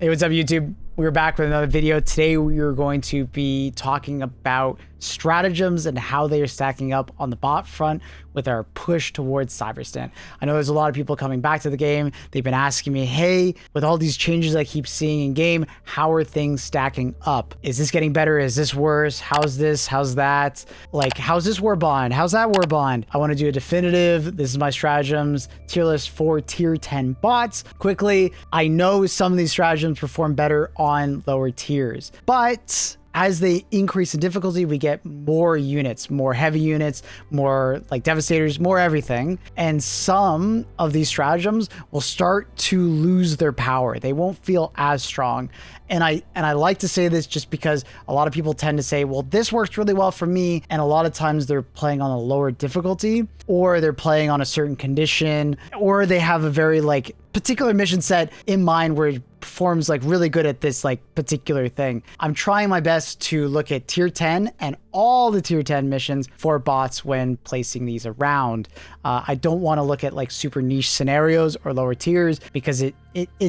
Hey, what's up, YouTube? We're back with another video. Today we are going to be talking about stratagems and how they are stacking up on the bot front with our push towards CYBERSTAN. I know there's a lot of people coming back to the game. They've been asking me, hey, with all these changes I keep seeing in game, how are things stacking up? Is this getting better? Is this worse? How's this? How's that? Like, how's this war bond? How's that war bond? I want to do a definitive. This is my stratagems tier list for tier 10 bots. Quickly, I know some of these stratagems perform better on lower tiers, but as they increase in difficulty, we get more units, more heavy units, more like devastators, more everything. And some of these stratagems will start to lose their power. They won't feel as strong. And I like to say this just because a lot of people tend to say, well, this works really well for me. And a lot of times they're playing on a lower difficulty, or they're playing on a certain condition, or they have a very like particular mission set in mind where it performs like really good at this like particular thing. I'm trying my best to look at tier 10 and all the tier 10 missions for bots when placing these around. I don't want to look at like super niche scenarios or lower tiers because it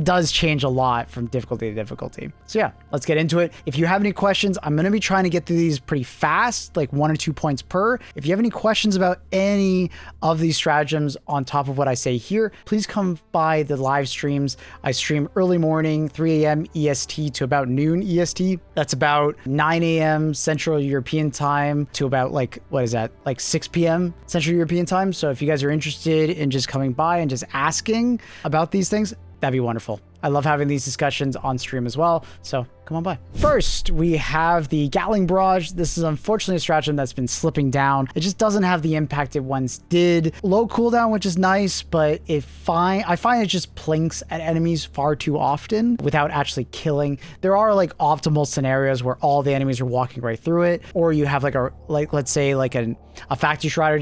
does change a lot from difficulty to difficulty. So yeah, let's get into it. If you have any questions, I'm going to be trying to get through these pretty fast, like 1 or 2 points per. If you have any questions about any of these stratagems on top of what I say here, please come by the live streams. I stream early morning, 3 a.m. EST to about noon EST. That's about 9 a.m. Central European time to about like, what is that? Like 6 p.m. Central European time. So if you guys are interested in just coming by and just asking about these things, that'd be wonderful. I love having these discussions on stream as well, so come on by. First, we have the Gatling Barrage. This is unfortunately a stratagem that's been slipping down. It just doesn't have the impact it once did. Low cooldown, which is nice, but I find it just plinks at enemies far too often without actually killing. There are like optimal scenarios where all the enemies are walking right through it, or you have like let's say like a factory strider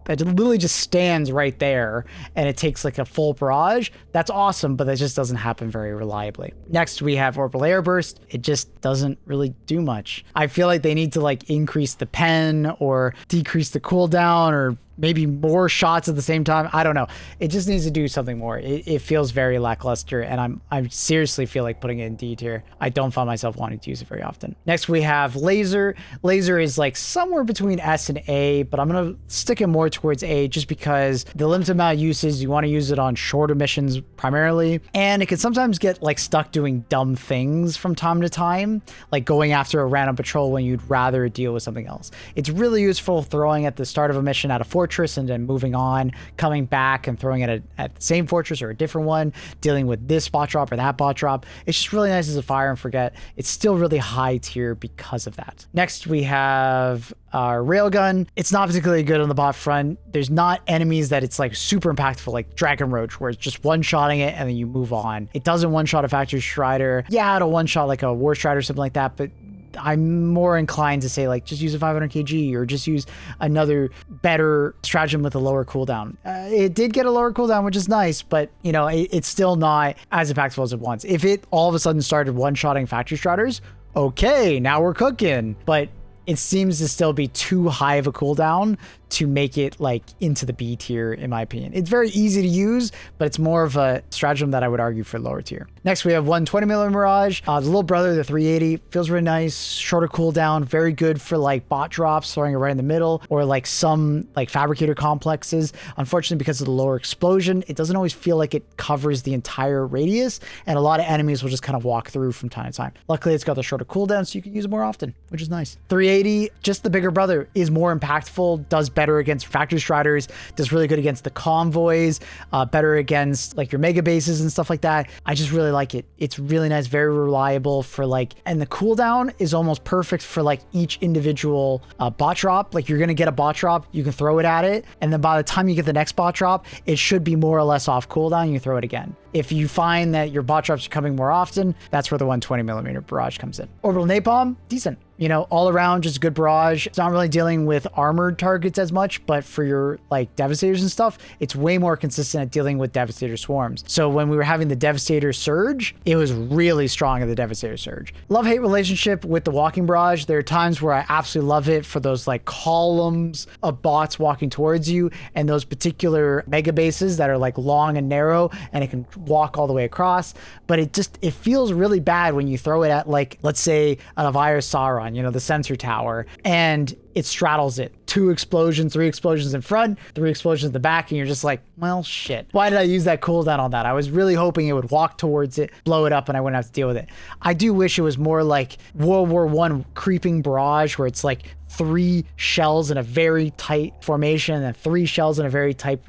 that literally just stands right there and it takes like a full barrage. That's awesome, but that just doesn't happen very reliably. Next, we have Orbital Airburst. It just doesn't really do much. I feel like they need to like increase the pen or decrease the cooldown or maybe more shots at the same time. I don't know. It just needs to do something more. It feels very lackluster, and I seriously feel like putting it in D tier. I don't find myself wanting to use it very often. Next, we have Laser. Laser is like somewhere between S and A, but I'm going to stick it more towards A just because the limited amount of uses, you want to use it on shorter missions primarily, and it can sometimes get like stuck doing dumb things from time to time, like going after a random patrol when you'd rather deal with something else. It's really useful throwing at the start of a mission at a fortress and then moving on, coming back and throwing it at the same fortress or a different one, dealing with this bot drop or that bot drop. It's just really nice as a fire and forget. It's still really high tier because of that. Next, we have Railgun. It's not particularly good on the bot front. There's not enemies that it's like super impactful, like Dragon Roach, where it's just one-shotting it and then you move on. It doesn't one-shot a factory strider. Yeah, it'll one-shot like a war strider or something like that, but I'm more inclined to say like just use a 500 kg or just use another better stratagem with a lower cooldown. It did get a lower cooldown, which is nice, but you know, it's still not as impactful as it once. If it all of a sudden started one-shotting factory striders, okay, now we're cooking. But it seems to still be too high of a cooldown to make it like into the B tier, in my opinion. It's very easy to use, but it's more of a stratagem that I would argue for lower tier. Next, we have 120mm Mirage. The little brother, the 380, feels really nice, shorter cooldown, very good for like bot drops, throwing it right in the middle, or like some like fabricator complexes. Unfortunately, because of the lower explosion, it doesn't always feel like it covers the entire radius, and a lot of enemies will just kind of walk through from time to time. Luckily, it's got the shorter cooldown, so you can use it more often, which is nice. 380, just the bigger brother, is more impactful, does better against factory striders, does really good against the convoys, better against like your mega bases and stuff like that. I just really like it. It's really nice, very reliable for like, and the cooldown is almost perfect for like each individual bot drop. Like you're going to get a bot drop, you can throw it at it, and then by the time you get the next bot drop, it should be more or less off cooldown. You can throw it again. If you find that your bot drops are coming more often, that's where the 120mm Barrage comes in. Orbital Napalm, decent. You know, all around, just good barrage. It's not really dealing with armored targets as much, but for your like Devastators and stuff, it's way more consistent at dealing with Devastator swarms. So when we were having the Devastator surge, it was really strong at the Devastator surge. Love-hate relationship with the walking barrage. There are times where I absolutely love it for those like columns of bots walking towards you and those particular mega bases that are like long and narrow and it can walk all the way across. But it feels really bad when you throw it at like, let's say an Avire Sauron, you know, the sensor tower, and it straddles it. 2 explosions, 3 explosions in front, 3 explosions in the back, and you're just like, well, shit. Why did I use that cooldown on that? I was really hoping it would walk towards it, blow it up, and I wouldn't have to deal with it. I do wish it was more like World War I creeping barrage, where it's like 3 shells in a very tight formation, and then 3 shells in a very tight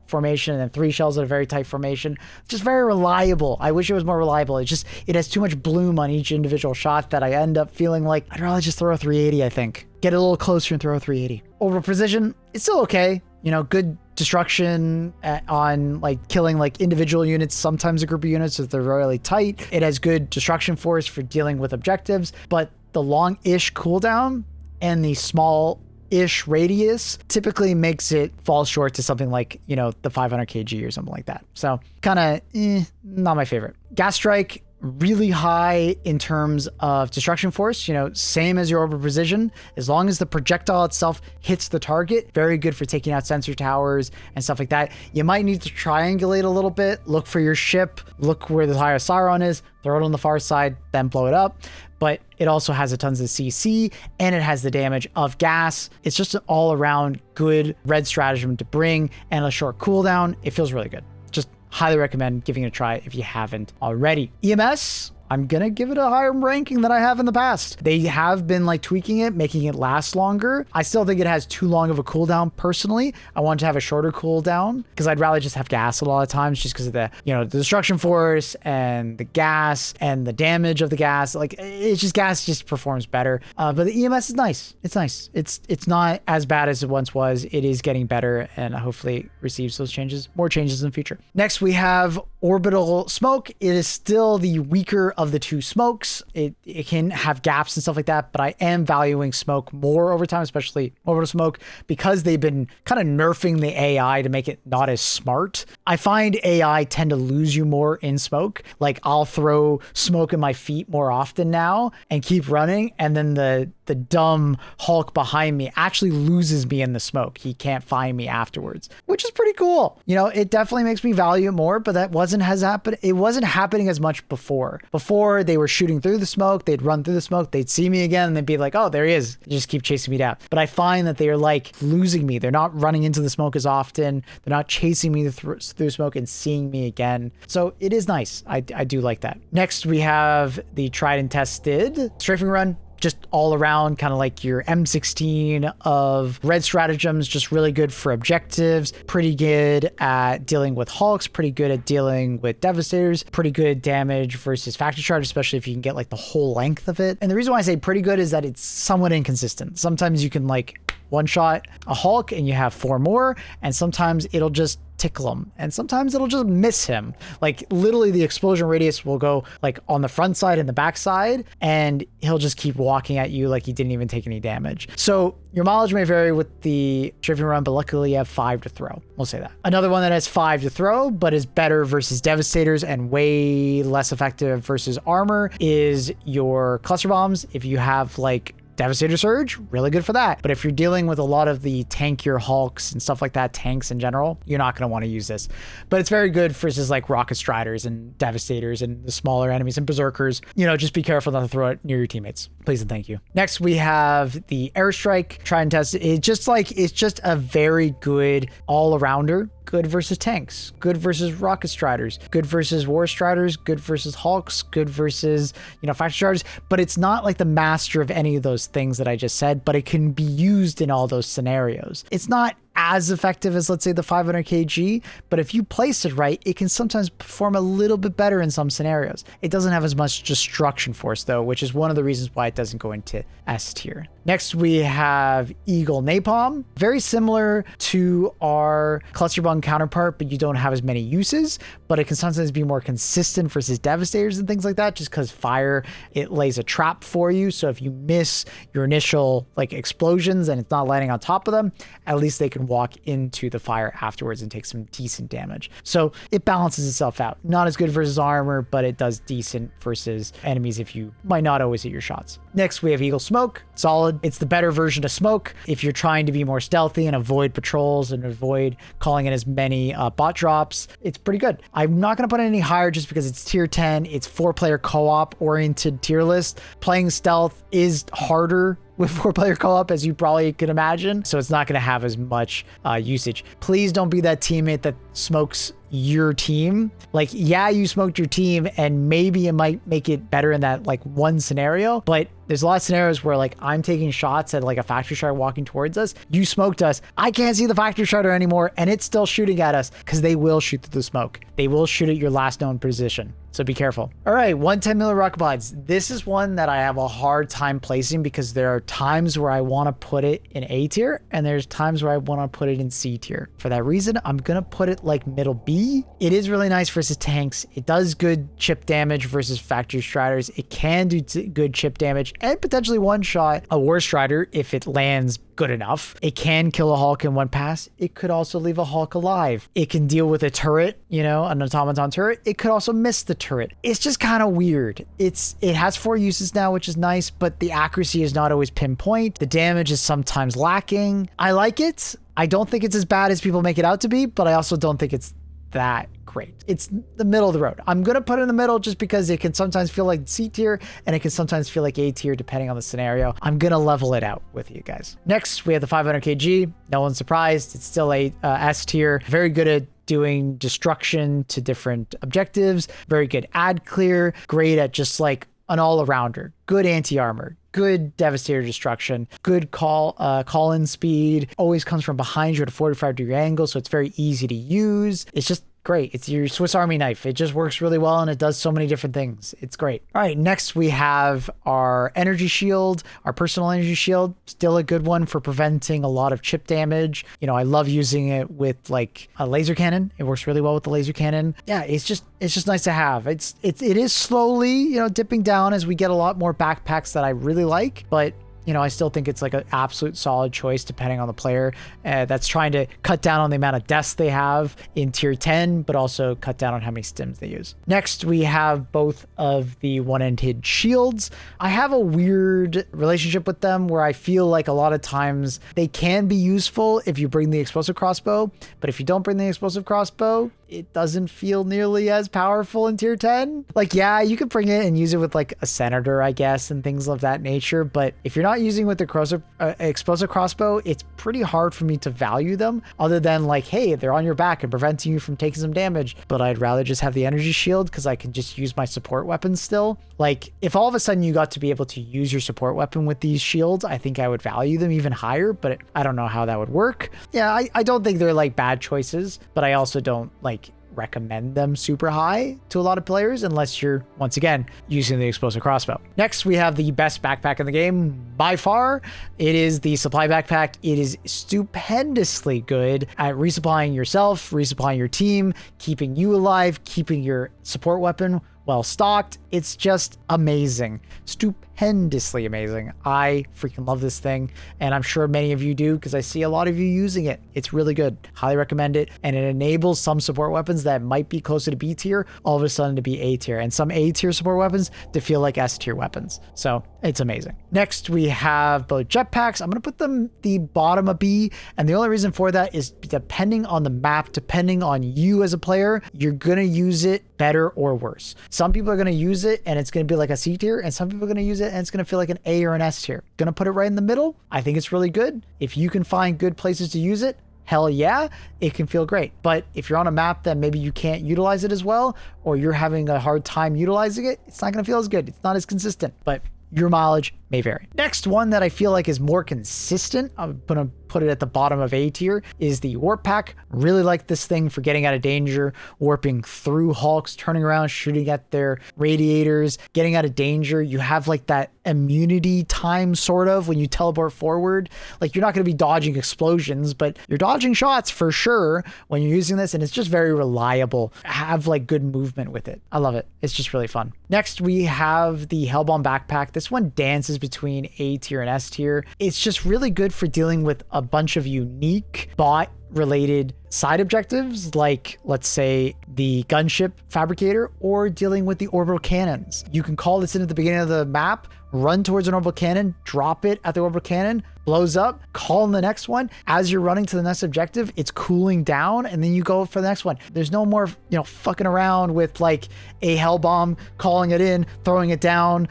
formation, and then 3 shells in a very tight formation. It's just very reliable. I wish it was more reliable. It has too much bloom on each individual shot that I end up feeling like I'd rather just throw a 380, I think. Get a little closer and throw a 380. Orbital precision, it's still okay. You know, good destruction on like killing like individual units, sometimes a group of units if they're really tight. It has good destruction force for dealing with objectives, but the long-ish cooldown and the small-ish radius typically makes it fall short to something like, you know, the 500 kg or something like that. So kind of not my favorite. Gas Strike, really high in terms of destruction force, you know, same as your orbital precision. As long as the projectile itself hits the target, very good for taking out sensor towers and stuff like that. You might need to triangulate a little bit, look for your ship, look where the higher Sauron is, throw it on the far side, then blow it up. But it also has a tons of CC and it has the damage of gas. It's just an all around good red stratagem to bring and a short cooldown. It feels really good. Just highly recommend giving it a try if you haven't already. EMS, I'm gonna give it a higher ranking than I have in the past. They have been like tweaking it, making it last longer. I still think it has too long of a cooldown personally. I want to have a shorter cooldown because I'd rather just have gas a lot of times just because of the, you know, the destruction force and the gas and the damage of the gas. Like it's just gas just performs better. But the EMS is nice. It's nice. It's not as bad as it once was. It is getting better and hopefully receives those changes, more changes in the future. Next we have Orbital Smoke. It is still the weaker of the 2 smokes. It can have gaps and stuff like that, but I am valuing smoke more over time, especially Orbital Smoke, because they've been kind of nerfing the AI to make it not as smart. I find AI tend to lose you more in smoke. Like I'll throw smoke in my feet more often now and keep running, and then the dumb Hulk behind me actually loses me in the smoke. He can't find me afterwards, which is pretty cool. You know, it definitely makes me value it more, but it wasn't happening as much before. Before they were shooting through the smoke, they'd run through the smoke, they'd see me again, and they'd be like, oh, there he is. They just keep chasing me down. But I find that they are like losing me. They're not running into the smoke as often. They're not chasing me through smoke and seeing me again. So it is nice. I do like that. Next, we have the tried and tested Strafing Run. Just all around kind of like your M16 of red stratagems, just really good for objectives, pretty good at dealing with Hulks, pretty good at dealing with Devastators, pretty good damage versus factory charge, especially if you can get like the whole length of it. And the reason why I say pretty good is that it's somewhat inconsistent. Sometimes you can like one shot a Hulk and you have 4 more, and sometimes it'll just tickle him, and sometimes it'll just miss him. Like literally the explosion radius will go like on the front side and the back side, and he'll just keep walking at you like he didn't even take any damage. So your mileage may vary with the Strafing Run, but luckily you have 5 to throw. We'll say that. Another one that has 5 to throw, but is better versus Devastators and way less effective versus armor is your cluster bombs. If you have like Devastator Surge, really good for that. But if you're dealing with a lot of the tankier Hulks and stuff like that, tanks in general, you're not going to want to use this. But it's very good versus like Rocket Striders and Devastators and the smaller enemies and Berserkers. You know, just be careful not to throw it near your teammates. Please and thank you. Next, we have the Airstrike. Try and test it. It's just a very good all-arounder. Good versus tanks, good versus rocket striders, good versus war striders, good versus Hulks, good versus, you know, factory striders. But it's not like the master of any of those things that I just said, but it can be used in all those scenarios. It's not as effective as, let's say, the 500 kg, but if you place it right, it can sometimes perform a little bit better in some scenarios. It doesn't have as much destruction force though, which is one of the reasons why it doesn't go into S tier. Next, we have Eagle Napalm. Very similar to our cluster bomb counterpart, but you don't have as many uses, but it can sometimes be more consistent versus Devastators and things like that, just because fire, it lays a trap for you. So if you miss your initial like explosions and it's not landing on top of them, at least they can walk into the fire afterwards and take some decent damage. So it balances itself out. Not as good versus armor, but it does decent versus enemies if you might not always hit your shots. Next, we have Eagle Smoke. Solid. It's the better version of Smoke. If you're trying to be more stealthy and avoid patrols and avoid calling in as many bot drops, it's pretty good. I'm not going to put it any higher just because it's tier 10. It's 4-player co-op oriented tier list. Playing stealth is harder with 4-player co-op, as you probably could imagine. So it's not going to have as much usage. Please don't be that teammate that smokes your team. Like, yeah, you smoked your team and maybe it might make it better in that like one scenario, but there's a lot of scenarios where like I'm taking shots at like a factory strider walking towards us. You smoked us. I can't see the factory strider anymore and it's still shooting at us because they will shoot through the smoke. They will shoot at your last known position. So be careful. All right, 110 mm rocket pods. This is one that I have a hard time placing because there are times where I want to put it in A tier and there's times where I want to put it in C tier. For that reason, I'm going to put it like middle B. It is really nice versus tanks. It does good chip damage versus factory striders. It can do good chip damage and potentially one-shot a war strider if it lands good enough. It can kill a Hulk in one pass. It could also leave a Hulk alive. It can deal with a turret, you know, an automaton turret. It could also miss the turret. It's just kind of weird. It has 4 uses now, which is nice, but the accuracy is not always pinpoint. The damage is sometimes lacking. I like it. I don't think it's as bad as people make it out to be, but I also don't think it's that great. It's the middle of the road. I'm going to put it in the middle just because it can sometimes feel like C tier and it can sometimes feel like A tier depending on the scenario. I'm going to level it out with you guys. Next, we have the 500 kg. No one's surprised. It's still a S tier. Very good at doing destruction to different objectives. Very good ad clear. Great at just like an all-arounder. Good anti-armor. Good Devastator destruction, good call-in speed, always comes from behind you at a 45-degree angle, so it's very easy to use. It's just great. It's your Swiss Army knife. It just works really well and it does so many different things. It's great. All right, next we have our energy shield, our personal energy shield. Still a good one for preventing a lot of chip damage. You know, I love using it with like a laser cannon. It works really well with the laser cannon. Yeah, it's just nice to have. It is slowly, you know, dipping down as we get a lot more backpacks that I really like, but you know, I still think it's like an absolute solid choice depending on the player that's trying to cut down on the amount of deaths they have in tier 10, but also cut down on how many stims they use. Next, we have both of the one-ended shields. I have a weird relationship with them where I feel like a lot of times they can be useful if you bring the explosive crossbow, but if you don't bring the explosive crossbow, it doesn't feel nearly as powerful in tier 10. Like, yeah, you could bring it and use it with like a senator, I guess, and things of that nature. But if you're not using with the explosive crossbow, it's pretty hard for me to value them other than like, hey, they're on your back and preventing you from taking some damage. But I'd rather just have the energy shield because I can just use my support weapons still. Like if all of a sudden you got to be able to use your support weapon with these shields, I think I would value them even higher, but I don't know how that would work. Yeah, I don't think they're like bad choices, but I also don't like recommend them super high to a lot of players unless you're, once again, using the explosive crossbow. Next, we have the best backpack in the game by far. It is the supply backpack. It is stupendously good at resupplying yourself, resupplying your team, keeping you alive, keeping your support weapon well stocked. It's just amazing. Stupendously amazing. I freaking love this thing, and I'm sure many of you do because I see a lot of you using it. It's really good. Highly recommend it, and it enables some support weapons that might be closer to B tier all of a sudden to be A tier, and some A tier support weapons to feel like S tier weapons. So it's amazing. Next, we have both jetpacks. I'm going to put them the bottom of B, and the only reason for that is depending on the map, depending on you as a player, you're going to use it better or worse. Some people are going to use it and it's going to be like a C tier, and some people are going to use it and it's going to feel like an A or an S tier. Going to put it right in the middle. I think it's really good. If you can find good places to use it, hell yeah, it can feel great. But if you're on a map that maybe you can't utilize it as well, or you're having a hard time utilizing it, it's not going to feel as good. It's not as consistent, but your mileage may vary. Next one that I feel like is more consistent, I'm going to put it at the bottom of A tier, is the warp pack. Really like this thing for getting out of danger, warping through hulks, turning around, shooting at their radiators, getting out of danger. You have like that immunity time sort of when you teleport forward. Like you're not going to be dodging explosions, but you're dodging shots for sure when you're using this, and it's just very reliable. Have like good movement with it. I love it. It's just really fun. Next, we have the Hellbomb backpack. This one dances between A tier and S tier. It's just really good for dealing with a bunch of unique bot related side objectives, like let's say the gunship fabricator or dealing with the orbital cannons. You can call this in at the beginning of the map, run towards an orbital cannon, drop it at the orbital cannon, blows up, call in the next one. As you're running to the next objective, it's cooling down, and then you go for the next one. There's no more, fucking around with like a Hellbomb, calling it in, throwing it down,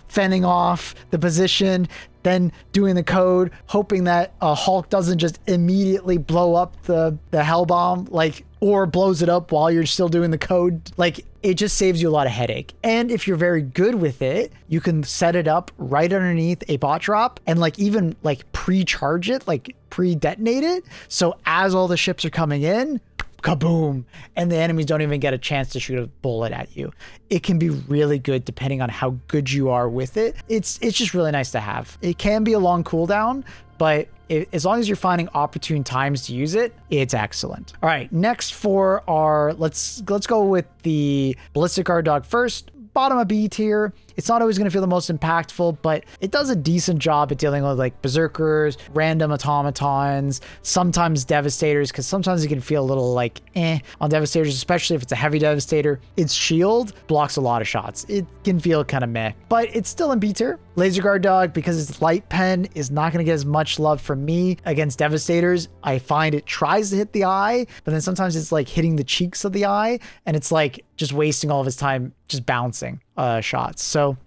fending off the position, then doing the code, hoping that a Hulk doesn't just immediately blow up the Hellbomb, or blows it up while you're still doing the code. It just saves you a lot of headache. And if you're very good with it, you can set it up right underneath a bot drop and even pre-charge it, pre-detonate it. So as all the ships are coming in, kaboom, and the enemies don't even get a chance to shoot a bullet at you. It can be really good depending on how good you are with it. It's just really nice to have. It can be a long cooldown, but as long as you're finding opportune times to use it, it's excellent. All right, next for our, let's go with the Ballistic Guard Dog first. Bottom of B tier. It's not always going to feel the most impactful, but it does a decent job at dealing with berserkers, random automatons, sometimes devastators, because sometimes it can feel a little on devastators, especially if it's a heavy devastator. Its shield blocks a lot of shots. It can feel kind of meh, but it's still in B tier. Laser Guard Dog, because its light pen is not going to get as much love from me against devastators. I find it tries to hit the eye, but then sometimes it's hitting the cheeks of the eye, and it's just wasting all of its time just bouncing shots. So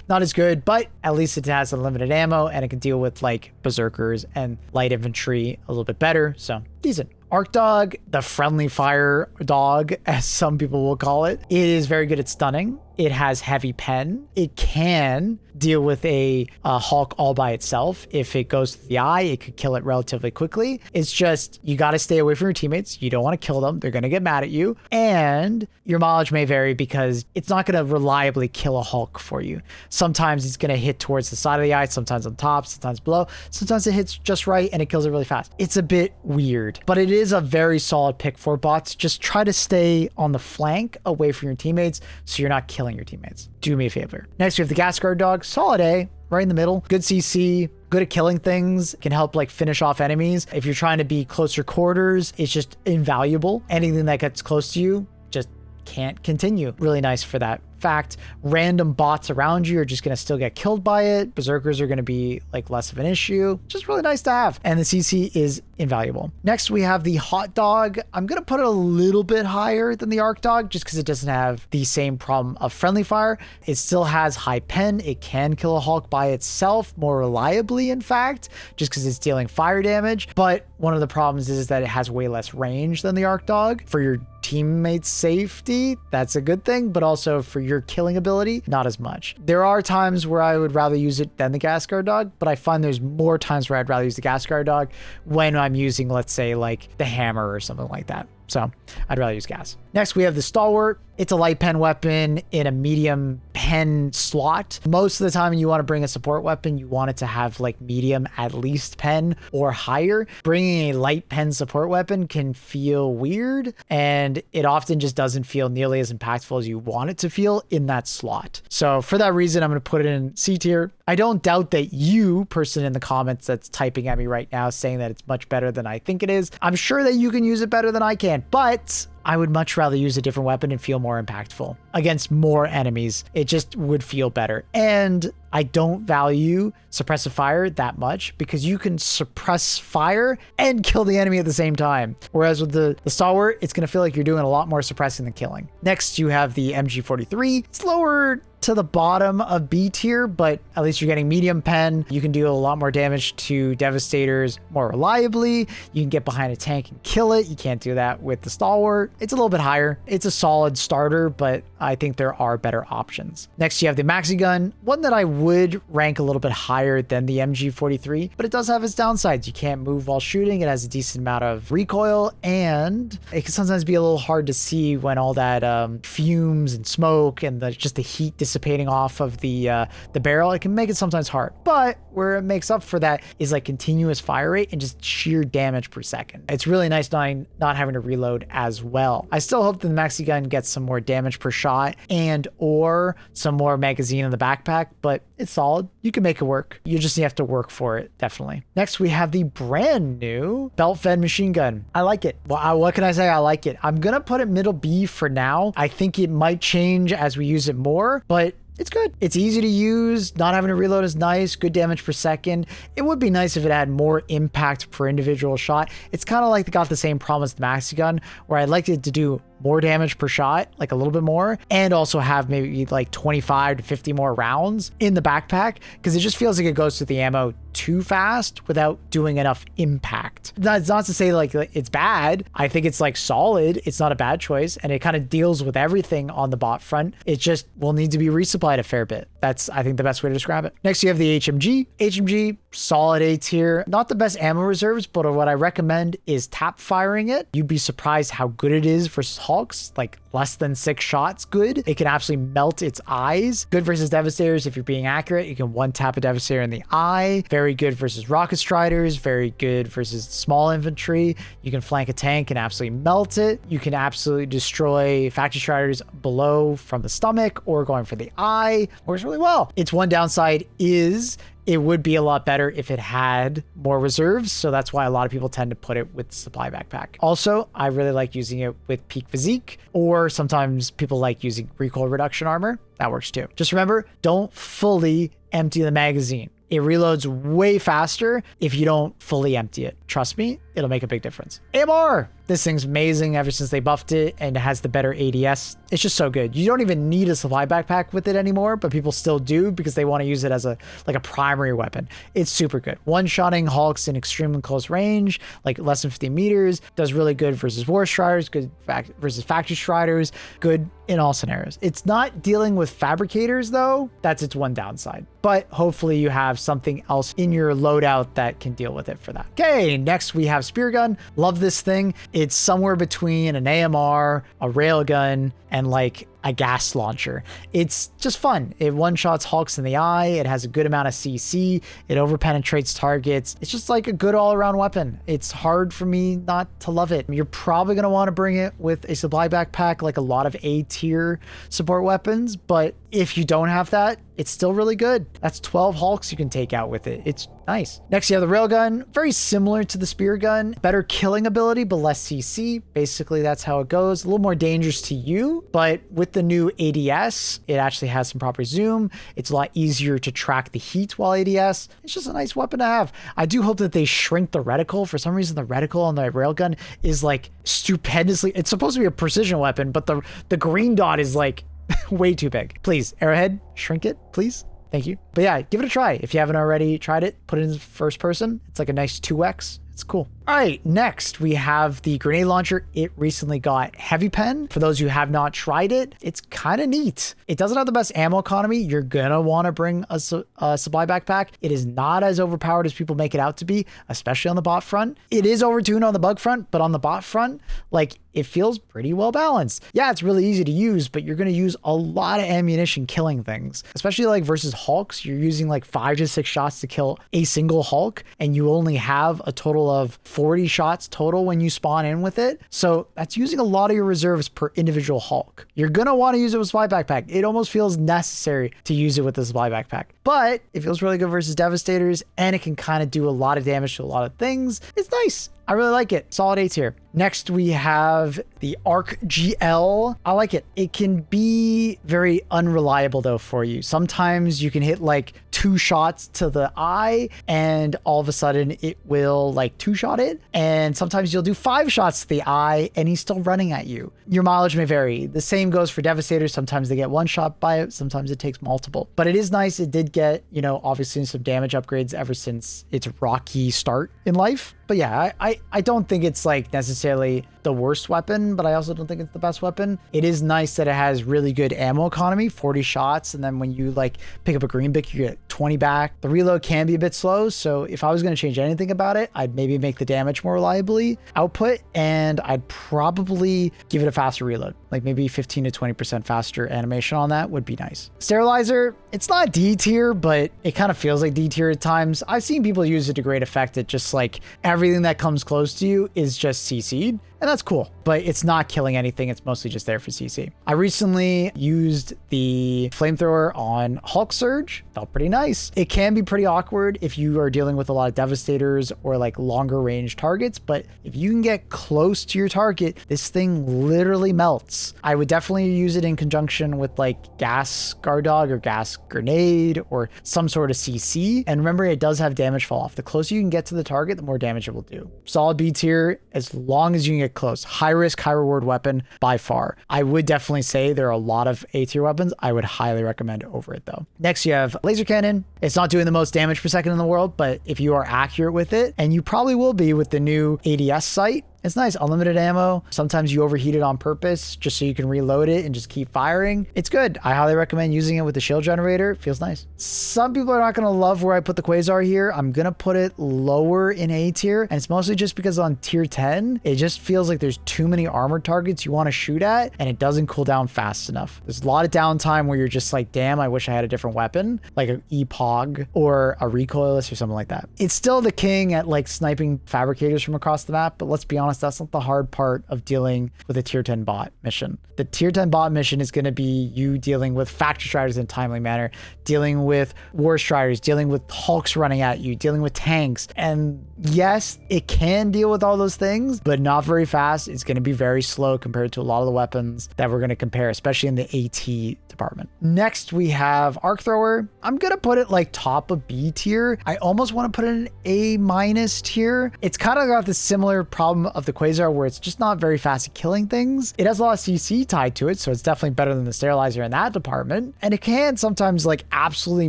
not as good, but at least it has unlimited ammo and it can deal with berserkers and light infantry a little bit better. So decent. Arc Dog, the friendly fire dog, as some people will call it, it is very good at stunning. It has heavy pen. It can deal with a Hulk all by itself. If it goes to the eye, it could kill it relatively quickly. It's just, you got to stay away from your teammates. You don't want to kill them. They're going to get mad at you. And your mileage may vary because it's not going to reliably kill a Hulk for you. Sometimes it's going to hit towards the side of the eye, sometimes on top, sometimes below. Sometimes it hits just right and it kills it really fast. It's a bit weird, but it is a very solid pick for bots. Just try to stay on the flank away from your teammates so you're not killing your teammates. Do me a favor. Next, we have the Gas Guard Dog. Solid A, right in the middle. Good CC, good at killing things, can help finish off enemies. If you're trying to be closer quarters, it's just invaluable. Anything that gets close to you just can't continue. Really nice for that fact. Random bots around you are just going to still get killed by it. Berserkers are going to be less of an issue. Just really nice to have. And the CC is invaluable. Next, we have the Hot Dog. I'm going to put it a little bit higher than the Arc Dog just because it doesn't have the same problem of friendly fire. It still has high pen. It can kill a Hulk by itself more reliably, in fact, just because it's dealing fire damage. But one of the problems is that it has way less range than the Arc Dog. For your teammates' safety, that's a good thing, but also for your killing ability, not as much. There are times where I would rather use it than the Gas Guard Dog, but I find there's more times where I'd rather use the Gas Guard Dog when I'm using, let's say, the hammer or something like that. So I'd rather use gas. Next, we have the Stalwart. It's a light pen weapon in a medium pen slot. Most of the time you want to bring a support weapon, you want it to have medium at least pen or higher. Bringing a light pen support weapon can feel weird, and it often just doesn't feel nearly as impactful as you want it to feel in that slot. So for that reason, I'm going to put it in C tier. I don't doubt that you, person in the comments that's typing at me right now saying that it's much better than I think it is, I'm sure that you can use it better than I can, but I would much rather use a different weapon and feel more impactful against more enemies. It just would feel better. And I don't value suppressive fire that much because you can suppress fire and kill the enemy at the same time. Whereas with the Stalwart, it's going to feel like you're doing a lot more suppressing than killing. Next, you have the MG43. It's lower to the bottom of B tier, but at least you're getting medium pen. You can do a lot more damage to Devastators more reliably. You can get behind a tank and kill it. You can't do that with the Stalwart. It's a little bit higher. It's a solid starter, but I think there are better options. Next, you have the Maxigun, one that I would rank a little bit higher than the MG43, but it does have its downsides. You can't move while shooting. It has a decent amount of recoil, and it can sometimes be a little hard to see when all that fumes and smoke and just the heat dissipating off of the barrel. It can make it sometimes hard, but where it makes up for that is like continuous fire rate and just sheer damage per second. It's really nice not having to reload as well. I still hope that the Maxigun gets some more damage per shot and or some more magazine in the backpack, but it's solid. You can make it work. You just have to work for it, definitely. Next, we have the brand new belt-fed machine gun. I like it. Well, what can I say? I like it. I'm gonna put it middle B for now. I think it might change as we use it more, but it's good. It's easy to use. Not having to reload is nice. Good damage per second. It would be nice if it had more impact per individual shot. It's kind of like got the same problem as the Maxigun, where I'd like it to do more damage per shot, like a little bit more, and also have maybe like 25 to 50 more rounds in the backpack, because it just feels like it goes through the ammo too fast without doing enough impact. That's not to say like it's bad. I think it's like solid. It's not a bad choice, and it kind of deals with everything on the bot front. It just will need to be resupplied a fair bit. That's, I think, the best way to describe it. Next, you have the HMG. HMG, solid A tier. Not the best ammo reserves, but what I recommend is tap firing it. You'd be surprised how good it is versus Hulks, like less than 6 shots good. It can absolutely melt its eyes. Good versus Devastators if you're being accurate. You can one tap a Devastator in the eye. Very good versus Rocket Striders. Very good versus small infantry. You can flank a tank and absolutely melt it. You can absolutely destroy Factory Striders below from the stomach or going for the eye. Works really well. Its one downside is it would be a lot better if it had more reserves. So that's why a lot of people tend to put it with the supply backpack. Also, I really like using it with peak physique, or sometimes people like using recoil reduction armor. That works too. Just remember, don't fully empty the magazine. It reloads way faster if you don't fully empty it. Trust me, it'll make a big difference. AMR! This thing's amazing ever since they buffed it, and it has the better ADS. It's just so good. You don't even need a supply backpack with it anymore, but people still do because they want to use it as a primary weapon. It's super good. One-shotting Hulks in extremely close range, like less than 50 meters, does really good versus War Striders, good versus Factory Striders, good in all scenarios. It's not dealing with fabricators though. That's its one downside. But hopefully you have something else in your loadout that can deal with it for that. Okay, next we have Speargun. Love this thing. It's somewhere between an AMR, a railgun, and like a gas launcher. It's just fun. It one-shots Hulks in the eye. It has a good amount of CC. It over-penetrates targets. It's just like a good all-around weapon. It's hard for me not to love it. You're probably going to want to bring it with a supply backpack like a lot of A-tier support weapons, but if you don't have that, it's still really good. That's 12 Hulks you can take out with it. It's nice. Next, you have the Railgun. Very similar to the Speargun. Better killing ability, but less CC. Basically, that's how it goes. A little more dangerous to you, but with the new ADS, it actually has some proper zoom. It's a lot easier to track the heat while ADS. It's just a nice weapon to have. I do hope that they shrink the reticle. For some reason, the reticle on the Railgun is like stupendously... It's supposed to be a precision weapon, but the green dot is like way too big. Please, Arrowhead, shrink it, please. Thank you. But yeah, give it a try. If you haven't already tried it, put it in first person. It's like a nice 2x. It's cool. All right, next we have the grenade launcher. It recently got heavy pen. For those who have not tried it, it's kind of neat. It doesn't have the best ammo economy. You're gonna want to bring a supply backpack. It is not as overpowered as people make it out to be, especially on the bot front. It is overtuned on the bug front, but on the bot front, like, it feels pretty well balanced. Yeah, it's really easy to use, but you're going to use a lot of ammunition killing things, especially like versus Hulks. You're using like 5 to 6 shots to kill a single Hulk, and you only have a total of 40 shots total when you spawn in with it. So that's using a lot of your reserves per individual Hulk. You're going to want to use it with supply backpack. It almost feels necessary to use it with the supply backpack, but it feels really good versus Devastators, and it can kind of do a lot of damage to a lot of things. It's nice. I really like it. Solid A tier. Next, we have the Arc GL. I like it. It can be very unreliable though for you. Sometimes you can hit like 2 shots to the eye and all of a sudden it will like 2-shot it. And sometimes you'll do 5 shots to the eye and he's still running at you. Your mileage may vary. The same goes for Devastators. Sometimes they get 1 shot by it. Sometimes it takes multiple. But it is nice. It did get, you know, obviously some damage upgrades ever since its rocky start in life. But yeah, I don't think it's like necessarily the worst weapon, but I also don't think it's the best weapon. It is nice that it has really good ammo economy, 40 shots. And then when you like pick up a green bick, you get 20 back. The reload can be a bit slow. So if I was going to change anything about it, I'd maybe make the damage more reliably output. And I'd probably give it a faster reload, like maybe 15 to 20% faster animation on that would be nice. Sterilizer, it's not D tier, but it kind of feels like D tier at times. I've seen people use it to great effect. It just like everything that comes close to you is just CC'd. And that's cool, but it's not killing anything. It's mostly just there for CC. I recently used the flamethrower on Hulk Surge. Felt pretty nice. It can be pretty awkward if you are dealing with a lot of Devastators or like longer range targets, but if you can get close to your target, this thing literally melts. I would definitely use it in conjunction with like gas guard dog or gas grenade or some sort of CC. And remember, it does have damage fall off. The closer you can get to the target, the more damage it will do. Solid B tier, as long as you can get close. High risk, high reward weapon by far. I would definitely say there are a lot of A tier weapons. I would highly recommend over it though. Next, you have laser cannon. It's not doing the most damage per second in the world, but if you are accurate with it, and you probably will be with the new ADS sight, it's nice. Unlimited ammo. Sometimes you overheat it on purpose just so you can reload it and just keep firing. It's good. I highly recommend using it with the shield generator. It feels nice. Some people are not going to love where I put the Quasar here. I'm going to put it lower in A tier. And it's mostly just because on tier 10, it just feels like there's too many armored targets you want to shoot at and it doesn't cool down fast enough. There's a lot of downtime where you're just like, damn, I wish I had a different weapon, like an Epoch or a recoilless or something like that. It's still the king at like sniping fabricators from across the map, but let's be honest, that's not the hard part of dealing with a tier 10 bot mission. The tier 10 bot mission is going to be you dealing with factory striders in a timely manner, dealing with war striders, dealing with hulks running at you, dealing with tanks. And yes, it can deal with all those things, but not very fast. It's going to be very slow compared to a lot of the weapons that we're going to compare, especially in the AT department. Next, we have Arc Thrower. I'm going to put it like top of B tier. I almost want to put it in A- tier. It's kind of got the similar problem of the Quasar where it's just not very fast at killing things. It has a lot of CC tied to it, so it's definitely better than the Sterilizer in that department. And it can sometimes like absolutely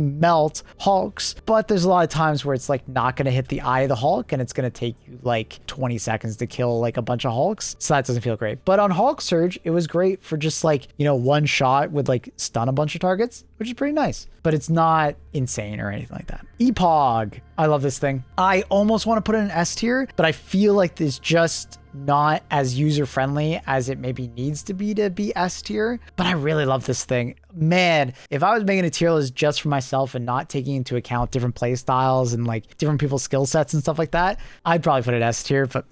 melt hulks, but there's a lot of times where it's like not going to hit the eye of the Hulk and it's going to take you like 20 seconds to kill like a bunch of Hulks. So that doesn't feel great. But on Hulk Surge, it was great for just like, you know, 1 shot would like stun a bunch of targets, which is pretty nice, but it's not insane or anything like that. Epoch. I love this thing. I almost want to put it in S tier, but I feel like it's just not as user-friendly as it maybe needs to be S tier, but I really love this thing. Man, if I was making a tier list just for myself and not taking into account different play styles and like different people's skill sets and stuff like that, I'd probably put it S tier, but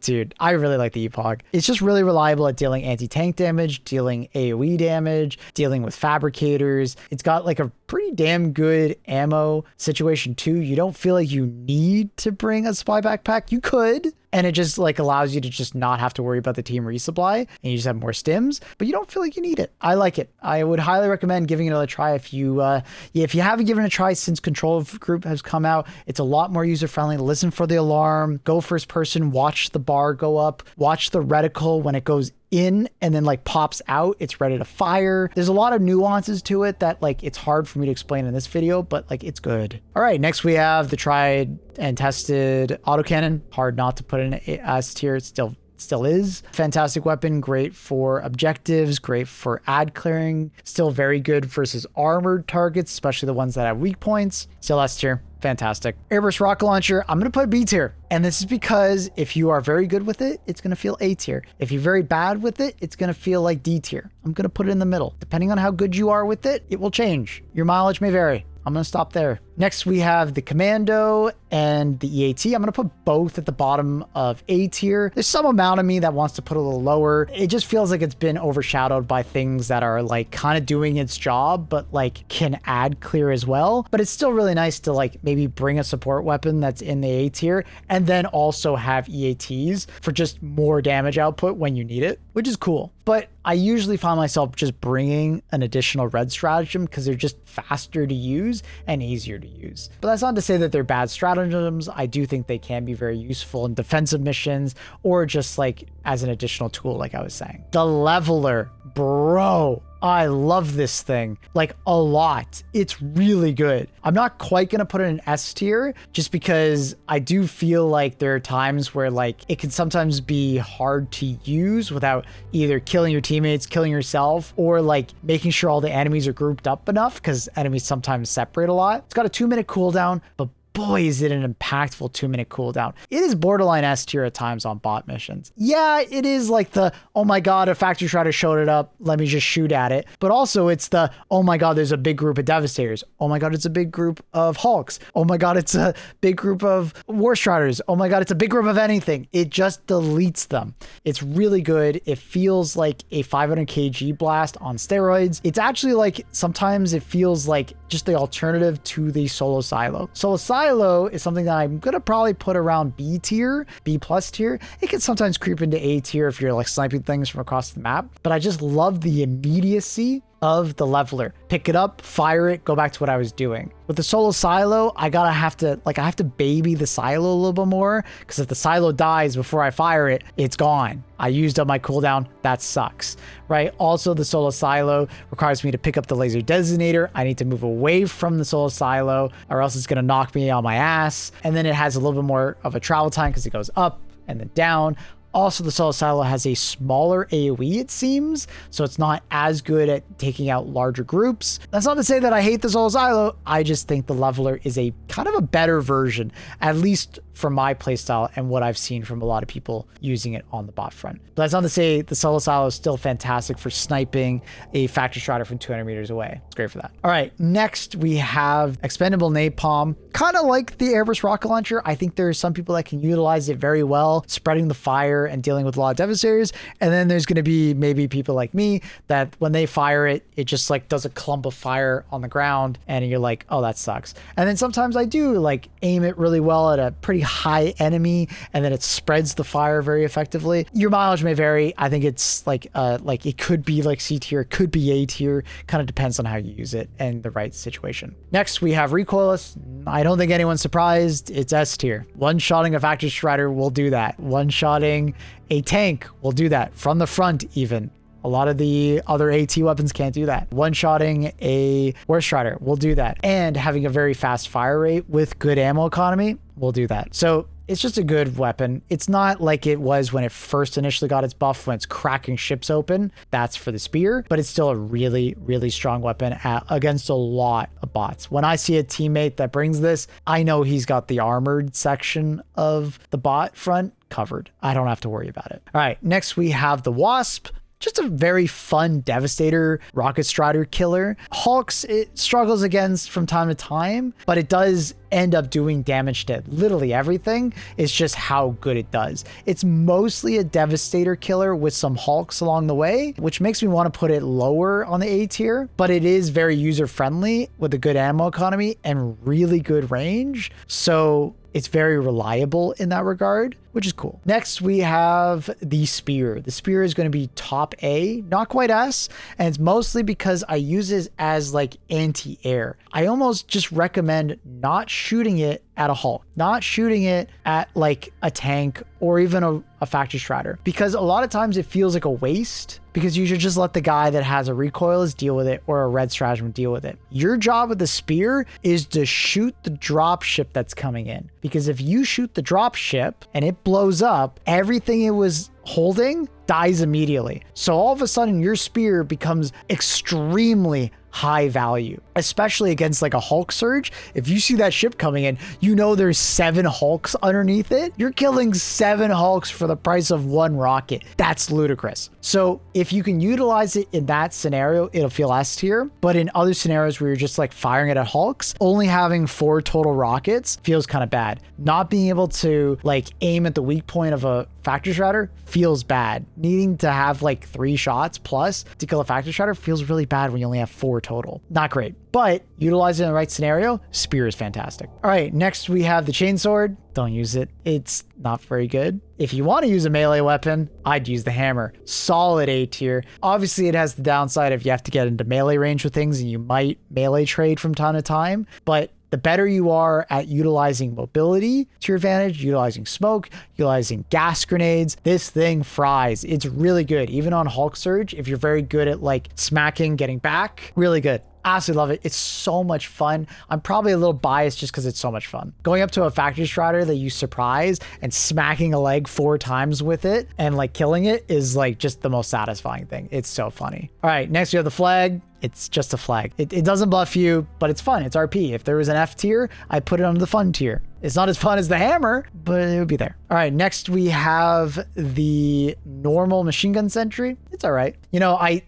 dude, I really like the Epoch. It's just really reliable at dealing anti-tank damage, dealing AoE damage, dealing with fabricators. It's got like a pretty damn good ammo situation too. You don't feel like you need to bring a supply backpack. You could, and it just like allows you to just not have to worry about the team resupply and you just have more stims, but you don't feel like you need it. I like it. I would highly recommend giving it another try if you haven't given it a try since Control Group has come out. It's a lot more user friendly. Listen for the alarm, go first person, watch the bar go up, watch the reticle when it goes in and then like pops out, it's ready to fire. There's a lot of nuances to it that like it's hard for me to explain in this video, but like it's good. All right, next we have the tried and tested autocannon. Hard not to put in S tier. It still is. Fantastic weapon, great for objectives, great for ad clearing, still very good versus armored targets, especially the ones that have weak points. Still S tier. Fantastic. Airburst rocket launcher, I'm going to put B tier. And this is because if you are very good with it, it's going to feel A tier. If you're very bad with it, it's going to feel like D tier. I'm going to put it in the middle. Depending on how good you are with it, it will change. Your mileage may vary. I'm going to stop there. Next, we have the Commando and the EAT. I'm going to put both at the bottom of A tier. There's some amount of me that wants to put a little lower. It just feels like it's been overshadowed by things that are like kind of doing its job, but like can add clear as well. But it's still really nice to like maybe bring a support weapon that's in the A tier and then also have EATs for just more damage output when you need it, which is cool. But I usually find myself just bringing an additional red stratagem because they're just faster to use and easier to use. But that's not to say that they're bad stratagems. I do think they can be very useful in defensive missions or just like as an additional tool, like I was saying. The Leveler, bro. I love this thing like a lot. It's really good. I'm not quite going to put it in S tier just because I do feel like there are times where like it can sometimes be hard to use without either killing your teammates, killing yourself, or like making sure all the enemies are grouped up enough because enemies sometimes separate a lot. It's got a 2-minute cooldown, but boy, is it an impactful 2-minute cooldown. It is borderline S tier at times on bot missions. Yeah, it is like the, oh my God, a factory strider showed it up, let me just shoot at it. But also it's the, oh my God, there's a big group of Devastators. Oh my God, it's a big group of Hulks. Oh my God, it's a big group of War Striders. Oh my God, it's a big group of anything. It just deletes them. It's really good. It feels like a 500 kg blast on steroids. It's actually like, sometimes it feels like just the alternative to the solo silo. Solo silo is something that I'm gonna probably put around B tier, B plus tier. It can sometimes creep into A tier if you're like sniping things from across the map, but I just love the immediacy of the Leveler. Pick it up, fire it, go back to what I was doing. With the solo silo, I have to baby the silo a little bit more because if the silo dies before I fire it, it's gone. I used up my cooldown. That sucks, right? Also, the solo silo requires me to pick up the laser designator. I need to move away from the solo silo or else it's going to knock me on my ass. And then it has a little bit more of a travel time because it goes up and then down. Also, the solo silo has a smaller AoE, it seems, so it's not as good at taking out larger groups. That's not to say that I hate the solo silo. I just think the Leveler is a kind of a better version, at least for my playstyle and what I've seen from a lot of people using it on the bot front. But that's not to say the solo silo is still fantastic for sniping a factory strider from 200 meters away. It's great for that. All right, next we have expendable napalm. Kind of like the Airburst rocket launcher. I think there are some people that can utilize it very well, spreading the fire and dealing with a lot of Devastators. And then there's going to be maybe people like me that when they fire it, it just like does a clump of fire on the ground and you're like, oh, that sucks. And then sometimes I do like aim it really well at a pretty high enemy and then it spreads the fire very effectively. Your mileage may vary. I think it's like it could be like C tier, it could be A tier, kind of depends on how you use it and the right situation. Next we have recoilless. I don't think anyone's surprised. It's S tier. One-shotting a factory strider will do that. One-shotting a tank will do that from the front even. A lot of the other AT weapons can't do that. One-shotting a War Strider will do that. And having a very fast fire rate with good ammo economy will do that. So it's just a good weapon. It's not like it was when it first initially got its buff when it's cracking ships open. That's for the spear, but it's still a really, really strong weapon against a lot of bots. When I see a teammate that brings this, I know he's got the armored section of the bot front covered. I don't have to worry about it. All right, next we have the W.A.S.P. Just a very fun Devastator rocket strider killer. Hulks, it struggles against from time to time, but it does end up doing damage to literally everything. It's just how good it does. It's mostly a Devastator killer with some Hulks along the way, which makes me want to put it lower on the A tier, but it is very user-friendly with a good ammo economy and really good range. So it's very reliable in that regard, which is cool. Next, we have the Spear. The Spear is going to be top A, not quite S, and it's mostly because I use it as like anti-air. I almost just recommend not shooting it at a Hulk, not shooting it at like a tank or even a factory strider, because a lot of times it feels like a waste because you should just let the guy that has a recoilless deal with it or a red stratagem deal with it. Your job with the Spear is to shoot the drop ship that's coming in, because if you shoot the drop ship and it blows up, everything it was holding dies immediately. So all of a sudden your Spear becomes extremely high value, especially against like a Hulk surge. If you see that ship coming in, you know there's 7 Hulks underneath it. You're killing 7 Hulks for the price of 1 rocket. That's ludicrous. So if you can utilize it in that scenario, it'll feel S tier. But in other scenarios where you're just like firing it at Hulks, only having 4 total rockets feels kind of bad. Not being able to like aim at the weak point of a Factory Shredder feels bad. Needing to have like 3 shots plus to kill a Factory Shredder feels really bad when you only have 4 total. Not great. But utilizing in the right scenario, Spear is fantastic. All right, next we have the Chainsword. Don't use it. It's not very good. If you want to use a melee weapon, I'd use the hammer. Solid A tier. Obviously, it has the downside if you have to get into melee range with things and you might melee trade from time to time. But the better you are at utilizing mobility to your advantage, utilizing smoke, utilizing gas grenades, this thing fries. It's really good. Even on Hulk Surge, if you're very good at like smacking, getting back, really good. Absolutely love it. It's so much fun. I'm probably a little biased just because it's so much fun. Going up to a Factory Shredder that you surprise and smacking a leg 4 times with it and like killing it is like just the most satisfying thing. It's so funny. All right, next we have the flag. It's just a flag. It doesn't buff you, but it's fun. It's RP. If there was an F tier, I'd put it under the fun tier. It's not as fun as the hammer, but it would be there. All right, next we have the normal machine gun sentry. It's all right. You know, I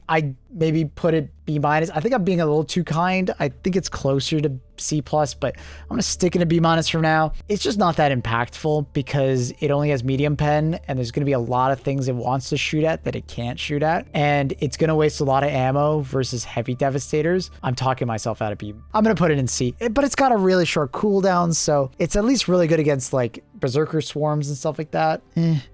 maybe put it B-. I think I'm being a little too kind. I think it's closer to C+, but I'm gonna stick it in B- for now. It's just not that impactful because it only has medium pen and there's gonna be a lot of things it wants to shoot at that it can't shoot at. And it's gonna waste a lot of ammo versus heavy devastators. I'm talking myself out of B. I'm gonna put it in C, but it's got a really short cooldown, so it's at least really good against like berserker swarms and stuff like that.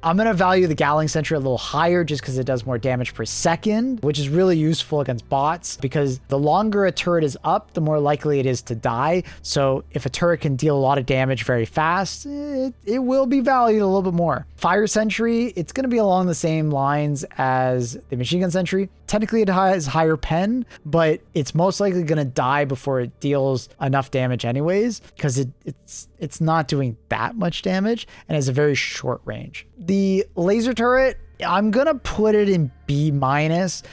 I'm gonna value the Gatling sentry a little higher just because it does more damage per second, which is really useful against bots because the longer a turret is up, the more likely it is to die. So if a turret can deal a lot of damage very fast, it will be valued a little bit more. Fire sentry, it's going to be along the same lines as the machine gun sentry. Technically it has higher pen, but it's most likely going to die before it deals enough damage anyways because it's not doing that much damage and has a very short range. The laser turret, I'm gonna put it in B-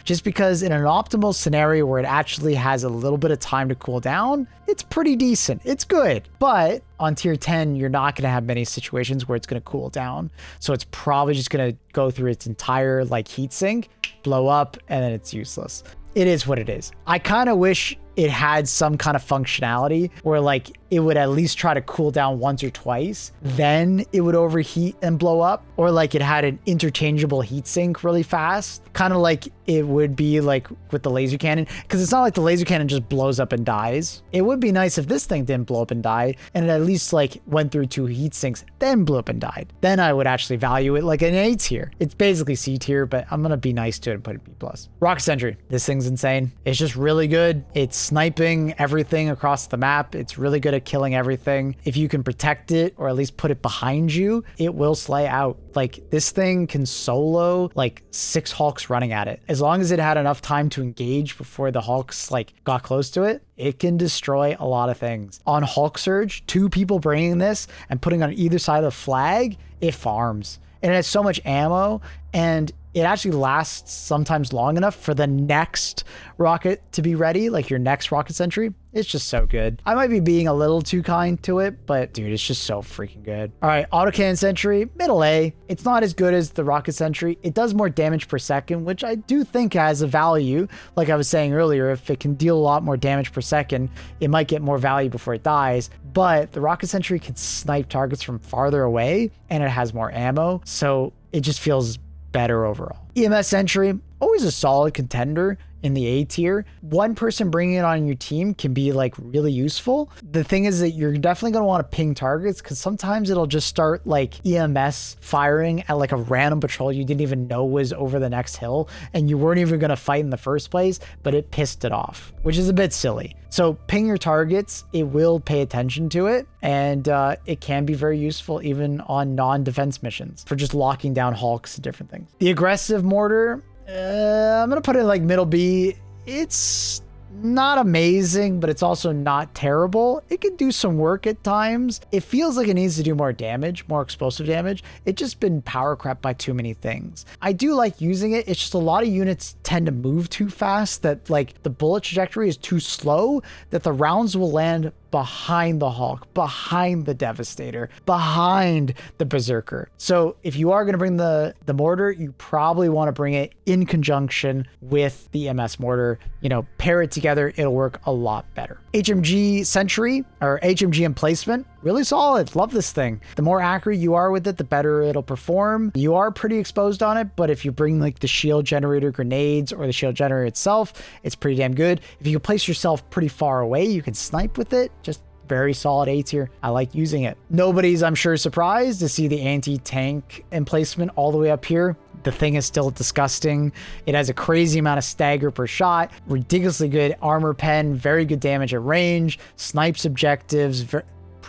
just because in an optimal scenario where it actually has a little bit of time to cool down, it's pretty decent. It's good. But on tier 10, you're not gonna have many situations where it's gonna cool down. So it's probably just gonna go through its entire like heat sink, blow up, and then it's useless. It is what it is. I kind of wish it had some kind of functionality where like it would at least try to cool down once or twice, then it would overheat and blow up, or like it had an interchangeable heat sink really fast, kind of like it would be like with the laser cannon, because it's not like the laser cannon just blows up and dies. It would be nice if this thing didn't blow up and die, and it at least like went through 2 heat sinks, then blew up and died. Then I would actually value it like an A tier. It's basically C tier, but I'm gonna be nice to it and put it B+. Rocket Sentry, this thing's insane. It's just really good. It's sniping everything across the map. It's really good at killing everything. If you can protect it or at least put it behind you, it will slay out. Like this thing can solo like 6 Hulks running at it. As long as it had enough time to engage before the Hulks like got close to it, it can destroy a lot of things. On Hulk Surge, 2 people bringing this and putting on either side of the flag, it farms. And it has so much ammo and it actually lasts sometimes long enough for the next rocket to be ready, like your next rocket sentry. It's just so good. I might be being a little too kind to it, but dude, it's just so freaking good. All right, autocannon sentry, middle A. It's not as good as the rocket sentry. It does more damage per second, which I do think has a value. Like I was saying earlier, if it can deal a lot more damage per second, it might get more value before it dies. But the rocket sentry can snipe targets from farther away and it has more ammo. So it just feels better overall. EMS sentry, always a solid contender in the A tier. One person bringing it on your team can be like really useful. The thing is that you're definitely going to want to ping targets because sometimes it'll just start like EMS firing at like a random patrol you didn't even know was over the next hill and you weren't even going to fight in the first place, but it pissed it off, which is a bit silly. So ping your targets, it will pay attention to it, and it can be very useful even on non-defense missions for just locking down Hulks and different things. The aggressive mortar, I'm gonna put it like middle B. It's not amazing, but it's also not terrible. It can do some work at times. It feels like it needs to do more damage, more explosive damage. It's just been power crept by too many things. I do like using it. It's just a lot of units tend to move too fast, that like the bullet trajectory is too slow, that the rounds will land behind the Hulk, behind the Devastator, behind the Berserker. So if you are going to bring the mortar, you probably want to bring it in conjunction with the EMS mortar. You know, pair it together, it'll work a lot better. HMG Sentry or HMG Emplacement, really solid. Love this thing. The more accurate you are with it, the better it'll perform. You are pretty exposed on it, but if you bring like the shield generator grenades or the shield generator itself, it's pretty damn good. If you can place yourself pretty far away, you can snipe with it. Just very solid A tier. I like using it. Nobody's, I'm sure, surprised to see the anti-tank emplacement all the way up here. The thing is still disgusting. It has a crazy amount of stagger per shot, ridiculously good armor pen, very good damage at range, snipes objectives,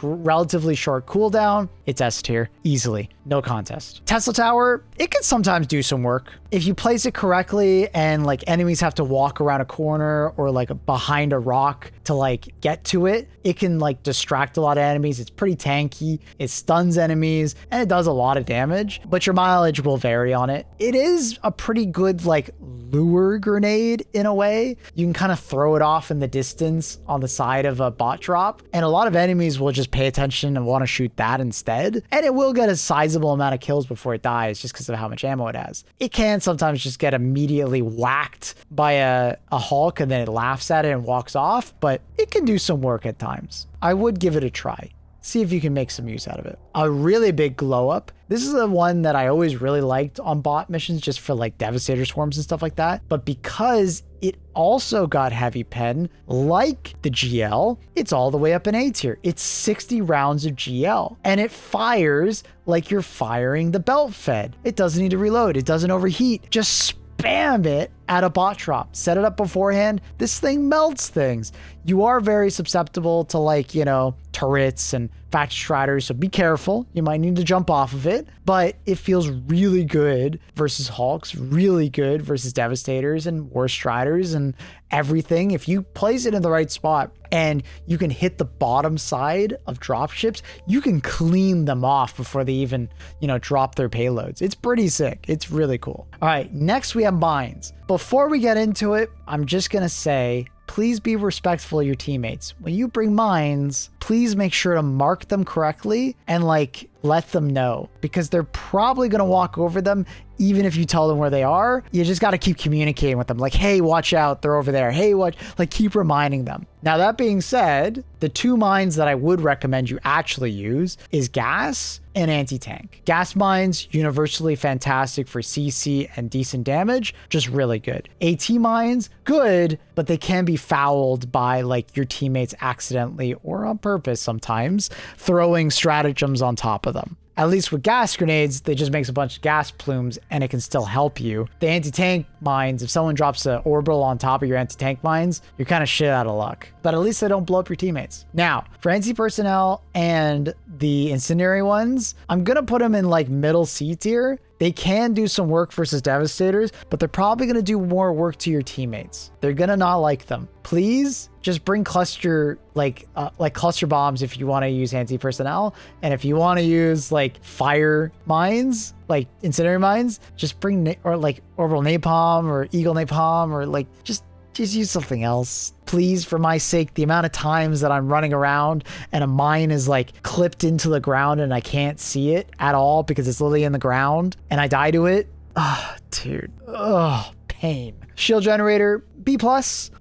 relatively short cooldown. It's S tier, easily, no contest. Tesla Tower, it can sometimes do some work. If you place it correctly and like enemies have to walk around a corner or like behind a rock to like get to it, it can like distract a lot of enemies. It's pretty tanky. It stuns enemies and it does a lot of damage, but your mileage will vary on it. It is a pretty good like lure grenade in a way. You can kind of throw it off in the distance on the side of a bot drop, and a lot of enemies will just pay attention and want to shoot that instead. And it will get a sizable amount of kills before it dies just because of how much ammo it has. It can sometimes just get immediately whacked by a Hulk and then it laughs at it and walks off, but it can do some work at times. I would give it a try. See if you can make some use out of it. A really big glow up. This is the one that I always really liked on bot missions just for like Devastator swarms and stuff like that. But because it also got heavy pen like the GL, it's all the way up in A tier. It's 60 rounds of GL and it fires like you're firing the belt fed. It doesn't need to reload. It doesn't overheat. Just spam it at a bot drop. Set it up beforehand. This thing melts things. You are very susceptible to like, you know, turrets and faction striders, so be careful. You might need to jump off of it, but it feels really good versus Hulks, really good versus Devastators and War Striders and everything. If you place it in the right spot and you can hit the bottom side of dropships, you can clean them off before they even, you know, drop their payloads. It's pretty sick. It's really cool. All right, next we have mines. Before we get into it, I'm just gonna say, please be respectful of your teammates. When you bring mines, please make sure to mark them correctly and like let them know, because they're probably going to walk over them even if you tell them where they are. You just got to keep communicating with them like, hey, watch out, they're over there. Hey, watch, like keep reminding them. Now, that being said, the two mines that I would recommend you actually use is gas and anti-tank. Gas mines, universally fantastic for CC and decent damage, just really good. AT mines, good, but they can be fouled by like your teammates accidentally or on purpose sometimes throwing stratagems on top of them. At least with gas grenades, they just makes a bunch of gas plumes and it can still help you. The anti-tank mines, if someone drops an orbital on top of your anti-tank mines, you're kind of shit out of luck. But at least they don't blow up your teammates. Now, for anti-personnel and the incendiary ones, I'm gonna put them in like middle C tier. They can do some work versus Devastators, but they're probably going to do more work to your teammates. They're going to not like them. Please just bring cluster, like cluster bombs if you want to use anti-personnel. And if you want to use like fire mines, like incendiary mines, just bring or like orbital napalm or eagle napalm or like just use something else. Please, for my sake, the amount of times that I'm running around and a mine is like clipped into the ground and I can't see it at all because it's literally in the ground and I die to it. Oh, dude. Oh, pain. Shield generator, B+.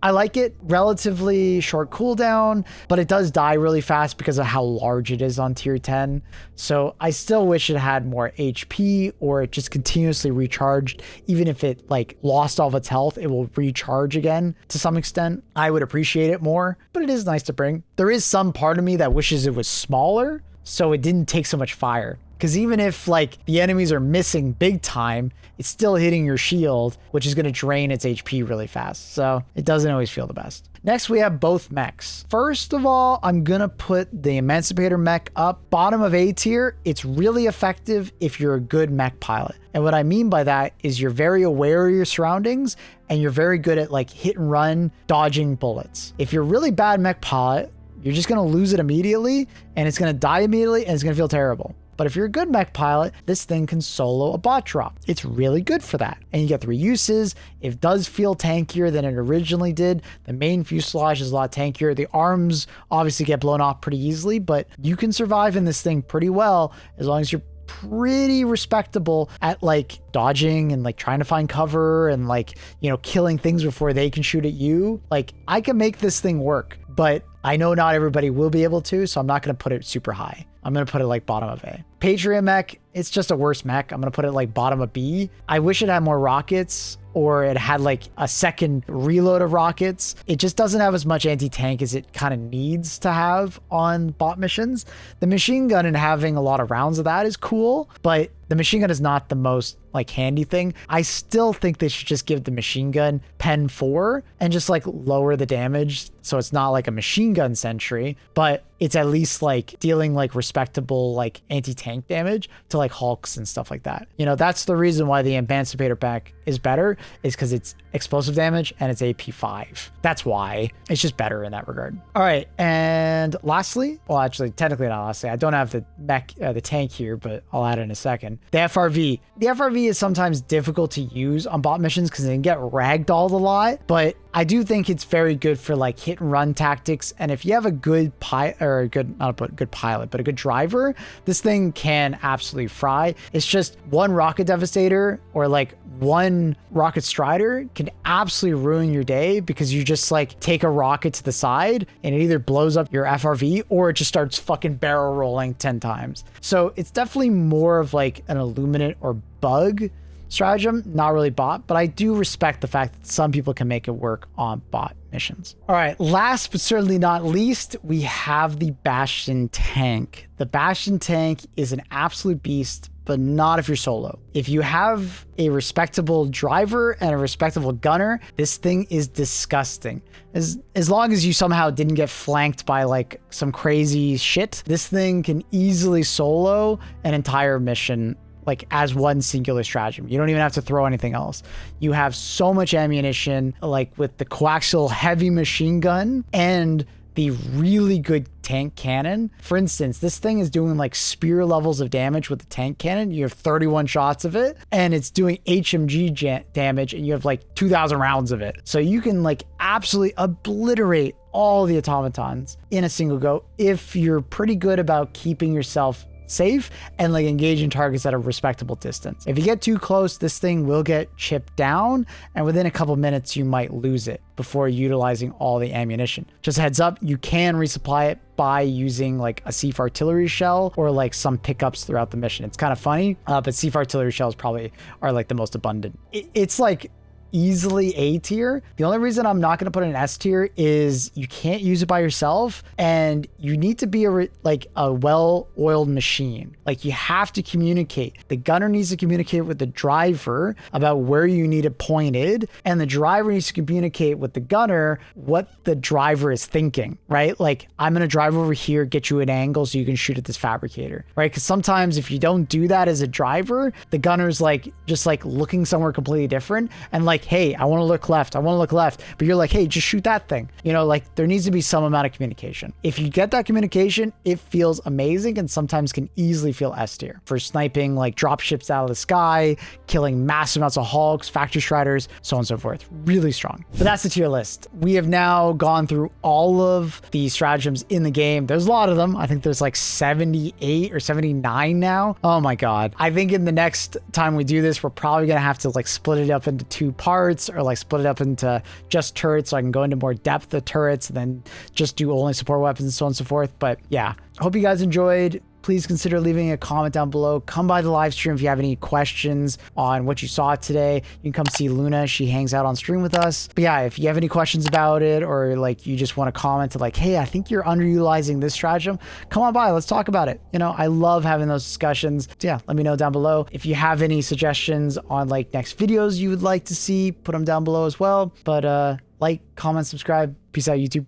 I like it. Relatively short cooldown, but it does die really fast because of how large it is on tier 10. So I still wish it had more HP or it just continuously recharged. Even if it like lost all of its health, it will recharge again to some extent. I would appreciate it more, but it is nice to bring. There is some part of me that wishes it was smaller so it didn't take so much fire. Because even if like the enemies are missing big time, it's still hitting your shield, which is going to drain its HP really fast. So it doesn't always feel the best. Next, we have both mechs. First of all, I'm going to put the Emancipator mech up. Bottom of A tier, it's really effective if you're a good mech pilot. And what I mean by that is you're very aware of your surroundings and you're very good at like hit and run, dodging bullets. If you're a really bad mech pilot, you're just going to lose it immediately and it's going to die immediately and it's going to feel terrible. But if you're a good mech pilot, this thing can solo a bot drop. It's really good for that. And you get 3 uses. It does feel tankier than it originally did. The main fuselage is a lot tankier. The arms obviously get blown off pretty easily, but you can survive in this thing pretty well as long as you're pretty respectable at like dodging and like trying to find cover and like, you know, killing things before they can shoot at you. Like I can make this thing work, but I know not everybody will be able to, so I'm not going to put it super high. I'm going to put it like bottom of A. Patriot mech, it's just a worse mech. I'm going to put it like bottom of B. I wish it had more rockets or it had like a second reload of rockets. It just doesn't have as much anti-tank as it kind of needs to have on bot missions. The machine gun and having a lot of rounds of that is cool, but the machine gun is not the most like handy thing. I still think they should just give the machine gun pen 4 and just like lower the damage so it's not like a machine gun sentry, but it's at least like dealing like respectable like anti-tank damage to like Hulks and stuff like that. You know, that's the reason why the Emancipator pack is better, is because it's explosive damage and it's AP5. That's why it's just better in that regard. All right, and lastly, well, actually, technically not lastly, I don't have the mech, the tank here, but I'll add it in a second. The FRV. The FRV is sometimes difficult to use on bot missions because they can get ragdolled a lot, but I do think it's very good for like hit and run tactics. And if you have a good pilot, or a good, not a good pilot, but a good driver, this thing can absolutely fry. It's just one rocket devastator or like one rocket strider can absolutely ruin your day because you just like take a rocket to the side and it either blows up your FRV or it just starts fucking barrel rolling 10 times. So it's definitely more of like an illuminate or bug stratagem, not really bot, but I do respect the fact that some people can make it work on bot missions. All right, last but certainly not least, we have the Bastion tank. The Bastion tank is an absolute beast, but not if you're solo. If you have a respectable driver and a respectable gunner, this thing is disgusting. As long as you somehow didn't get flanked by like some crazy shit, this thing can easily solo an entire mission like as one singular stratagem. You don't even have to throw anything else. You have so much ammunition, like with the coaxial heavy machine gun and the really good tank cannon. For instance, this thing is doing like spear levels of damage with the tank cannon. You have 31 shots of it and it's doing HMG damage and you have like 2,000 rounds of it. So you can like absolutely obliterate all the automatons in a single go if you're pretty good about keeping yourself safe and like engaging targets at a respectable distance. If you get too close, this thing will get chipped down and within a couple minutes you might lose it before utilizing all the ammunition. Just a heads up, you can resupply it by using like a Sief artillery shell or like some pickups throughout the mission. It's kind of funny, but Sief artillery shells probably are like the most abundant. It's like easily A tier. The only reason I'm not going to put it in S tier is you can't use it by yourself and you need to be like a well-oiled machine. Like you have to communicate. The gunner needs to communicate with the driver about where you need it pointed and the driver needs to communicate with the gunner what the driver is thinking, right? Like I'm going to drive over here, get you an angle so you can shoot at this fabricator, right? Because sometimes if you don't do that as a driver, the gunner's like just like looking somewhere completely different and like, hey, I want to look left. I want to look left. But you're like, hey, just shoot that thing. You know, like there needs to be some amount of communication. If you get that communication, it feels amazing and sometimes can easily feel S tier for sniping like drop ships out of the sky, killing massive amounts of Hulks, factory striders, so on and so forth. Really strong. But that's the tier list. We have now gone through all of the stratagems in the game. There's a lot of them. I think there's like 78 or 79 now. Oh my God. I think in the next time we do this, we're probably going to have to like split it up into 2 parts or like split it up into just turrets so I can go into more depth of turrets and then just do only support weapons and so on and so forth. But yeah, I hope you guys enjoyed. please consider leaving a comment down below. Come by the live stream if you have any questions on what you saw today. You can come see Luna. She hangs out on stream with us. But yeah, if you have any questions about it, or like you just want to comment to like, hey, I think you're underutilizing this stratagem, come on by. Let's talk about it. You know, I love having those discussions. So yeah, let me know down below. If you have any suggestions on like next videos you would like to see, put them down below as well. But like, comment, subscribe. Peace out, YouTube.